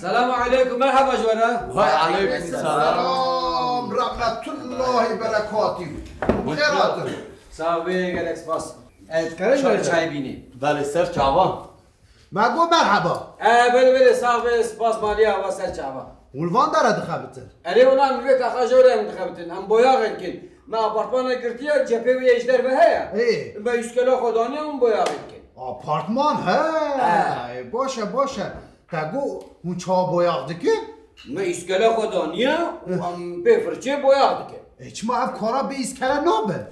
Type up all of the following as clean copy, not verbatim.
السلام عليكم مرحبا جوانا. وعليكم السلام ورحمة الله وبركاته. خيرات. صافي قالك سباس. تكرر چای بینی. بله سر چاوان. مگو مرحبا. بله صافي سباس ماليا واسر چاوا. ولوان داره دخابتن. أنا ولا ملك أخاجورة منتخبتن. هم بوياغن كن. ما أبارتمان كرتيا جبهة ويجدر بهايا. إيه. ما يسكلا خداني هم بوياغن كن. آپارتمان ها. باشه. تگو اون چا بایاق دکه؟ ما يسكلا خداني هم بفرچه بوياغ كن. هیچ ما اف کارا به ایسکلا نابه.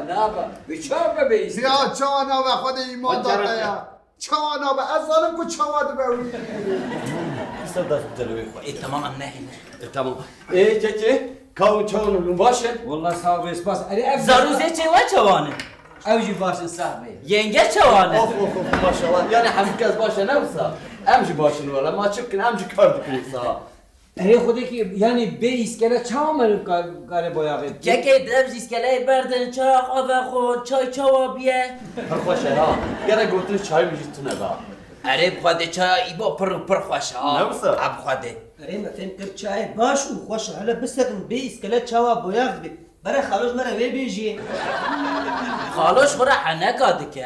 نابا بچار ببیز. یا چا نابه خود ایمان داره یا. چا نابه از ظالم کو چا واد بوی. استاد جلوی خو. تمام نه. تمام. چه؟ کاو چون باشه؟ والله صافي سباس. أنا زاروزه چه و چوانه؟ أوجي باشن صاحبي. ینگه چوانه؟ اوف ماشاءالله يعني همکس باشه نوسا. امجی باشن ولا ما چکن امجی کار دکنی سا. أنا خودك يعني بيس كلا چامل كاره بوياغ. که دبز اسکله بردن چاق آب خود چای چوابیه. پر خوشه ها. گره گوتن چای میجی تو ندا. اره بخواده چای با پر خوشه ها. نوسا. اب خواده. اره ما فهم کرد چای باش و خوش حالا بسکن بی اسکله چاوا بویاغ بی برای خلاص مرا وی بیجی خالوش خورا حنکاده که.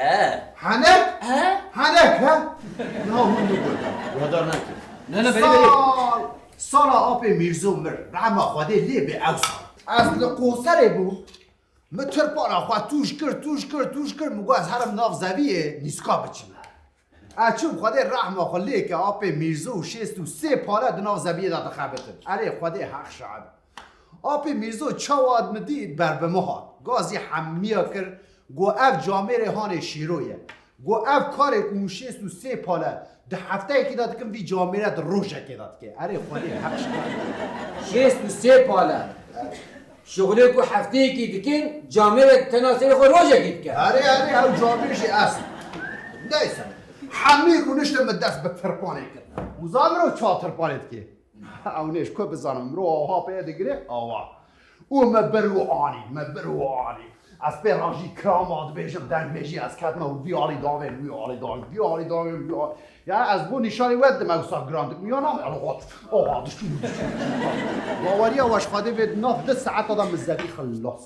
حنک؟ ها؟ حنک ها؟ نه اون نگود. وادار نکن. نه بری. سال آب میرزو مر رحمه خواده لی به اوسا از لقوسره بود متر پانا خواه توش کرد مگو از هرم ناف زویه نیسکا بچیم اچوم خواده رحمه خواه لی که آب میرزو 63 پاله دو ناف زویه داده خبتن اره خواده حق شعب آب میرزو چواد مدید بر به مهاد گازی حمیا کرد گو اف جامعه هان شیرویه گو اف کار اون 63 پاله ده هفته که داد کم وی جامعه در روشه که داد که اره خواهی حق شد 63 پالا شغله کو هفته کی دکن جامعه تناسل خو روزه گید که اره او جامعه شی اصل نیست همه رونشت مدست به ترپانه کرد مزان رو چا ترپانه که اونش که بزنم رو آها پیده گره آوا او مبرو آنی از پیراجی کرامات بیشم دنگ بیشی از کتمه و بیالی داوین یا از بو نشانی ود موسا گراند میانم آه دشون باوری واش خاده ود ناف 10 ساعت آدم زدی خلاص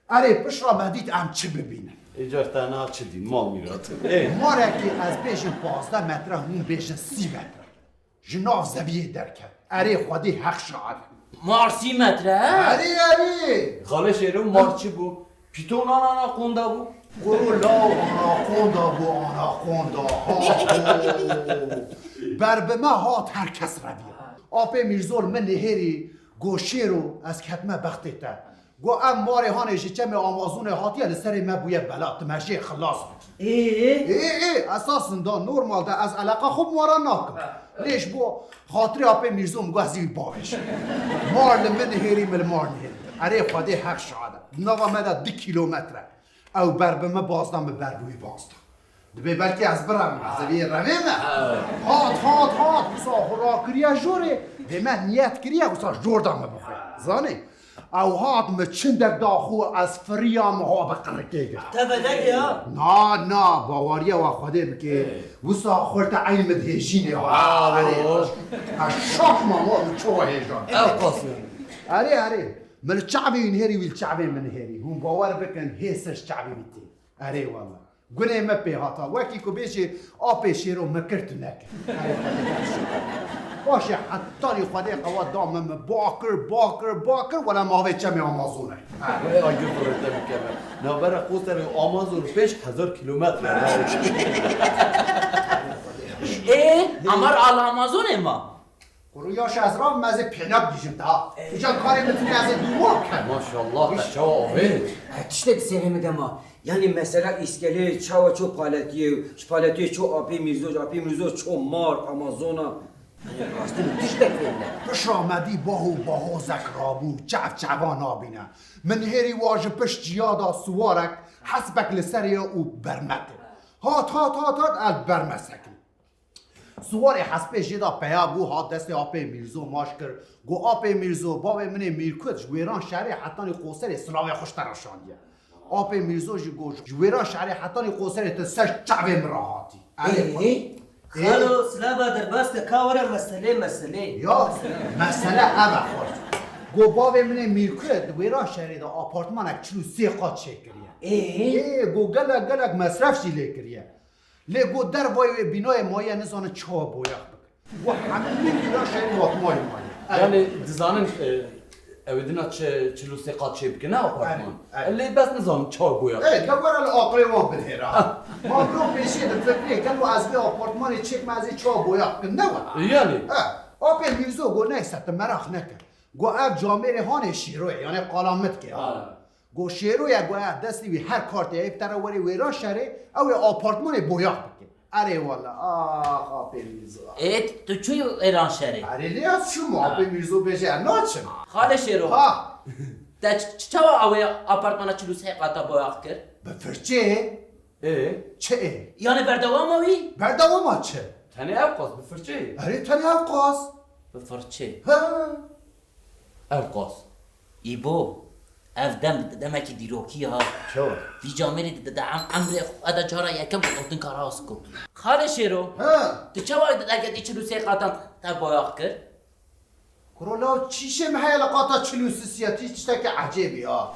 اره پش را مدید ام چه ببینم ایجار تنها چه دین ما میرات. ما را که از بیش 15 متر همون بیش 30 متر جناف زویه درکد اره خواده حق شعب مارسی متره؟ اره خاله شیرون مارچی بو. پیتون آنا قونده بو. قولا آناخوندا بر به ما ها هر کس رویه آب میرزول من نهری گوشه رو از کتمه بختیته گو ام ماره هانشی چم آمازون هاتیه لسر ما بویه بلا تمشی خلاص ای اساسا دا نورمال دا از علاقه خوب مارا ناکن لیش بو خاطر آب میرزوم گوزی باش مار لمن نهری مل مار نهری اره خواده حق شعاده نوا مده 2 کیلومتره او بر به ما بازدم به بر بوی بازدم دبی بلکه از برم مزوی رویمه هات بسا خورا کریا جوره به من نیت کریا بسا جور دامه بخواه زانی او هات ما چندک داخو از فریام ها بقرکه گرد تفدک یا نه باوریه و خوده بکه بسا خورت عین مدهشینه ها شاک ماما چوه هیجان اره من الشعبي ينهري والشعبي منهري هم باور بكن هيسر الشعبي متي اري والله قولي ما بي هاتا واكي كوبيشي ابي شيرو مكرتنك باشي حتى لي خدي قوات دام من باكر ولا ما في چمي امازونه آگه فرده میکنه. نبره قوسر آمازون 5000 کیلومتر. امر آل آمازونه ما. قروياش از راه مزه پیناب دیجم تا اینجا کاری میتونی از دوار کنی ماشاءالله تشاوه. تشتك سلام دما يعني مثلا اسكالي چاوا چو پالاتي چو آبي ميرزو چو مار امازونا يعني راستين تشتك فينا پش آمدی باهو زکرابو چوان آبینه من هری واجه پش جیادا سوارک حسبک لسری او برمته هات ال برمسکی سوار حسب جدا پیا بو هات دست آب میرزو ماش کرد گو آب میرزو باب من میرکوت ویران شهر حتی قوسر اسلاوی خوش تراشانیه آب میرزو جی گوش جویرا شعری حتی قوسر تسش چعوه مراحاتی خالو سلابا در باست کاوره مسئله یا مسئله اوه خورد گو باب من میرکه دویرا شهری دا آپارتمان اک 43 قات کریه گو گلک مصرف شی لیکریه لی گو در وای بینای مایه نزانه چا بویق بکن و همه میرا شهری وقت مای یعنی دزانن اودینا چلو سقاط چه بکنه آپارتمان اللي بس نظام چا بویا دور العقل ما بالهرا ما برو پیشی در فکری کلو از به آپارتمان چک مازی چا بویق بکن نوا یعنی آب میرزو گو نیست مراخ نکن گو اف جامعه هان شیروه یعنی قلامت که گو شیروه گو اف دستی وی هر کارت ایف تر وری ویرا شره او آپارتمان بویاق بکن اره والا آب میرزو ایت تو چوی ایران شهری؟ اره لیاز شما آب میرزو بشه ناچم خاله شیرو ها تا چوا اوی آپارتمان 43 قاتا بایاق کرد؟ بفرچه چه یعنی بردوام اوی؟ بردوام چه تنی ابقاس بفرچه اره تنی اوقاس بفرچه ها ابقاس ایبو اف دمکی دیروکی ها چو وی جامعه ده عمر ادا جارا یکم بودن کاراس کو خاله شیرو ها تو چوا اگه دی 43 قاتا تا بایاق کرد؟ کرولا چیشه محل قاطع چلوس سیاتی چتاک عجیبی ها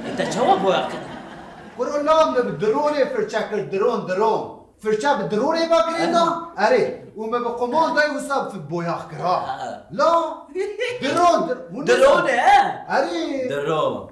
انت چوا بایاق کرد؟ کرولا درونه فرچه کرد درون فرچه به درونه با کریدا اره و ما به قمان دای وساب في بویاخ کرا لا درون درونه ها؟ اره درون